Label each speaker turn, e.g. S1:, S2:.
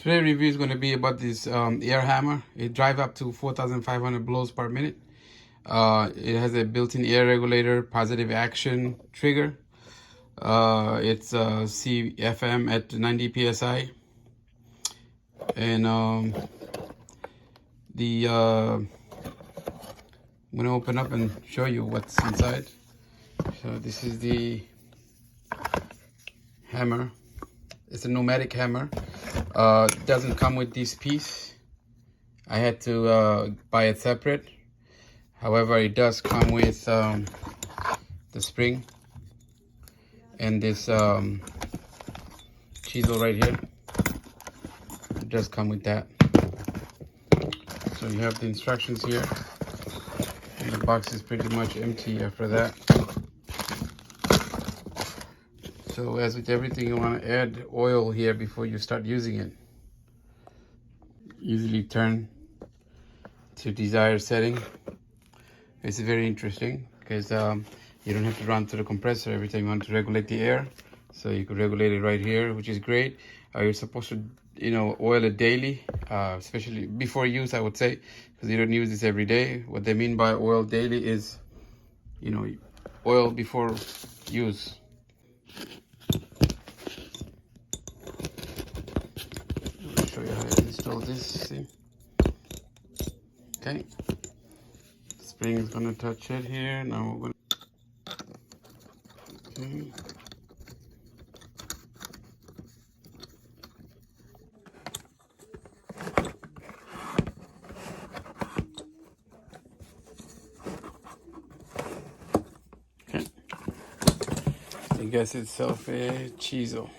S1: Today's review is going to be about this air hammer. It drives up to 4,500 blows per minute. It has a built-in air regulator, positive action trigger. It's CFM at 90 psi, and I'm going to open up and show you what's inside. So this is the hammer. It's a pneumatic hammer. It doesn't come with this piece. I had to buy it separate. However, it does come with the spring and this chisel right here. It does come with that. So you have the instructions here, and the box is pretty much empty after that. So as with everything, you want to add oil here before you start using it. Easily turn to desired setting. It's very interesting because you don't have to run through the compressor every time you want to regulate the air. So you could regulate it right here, which is great. You're supposed to, oil it daily, especially before use, I would say, because you don't use this every day. What they mean by oil daily is, oil before use. I'll show you how to install this. See? Okay. The spring is going to touch it here. Now we're going to. Okay. I guess itself a chisel.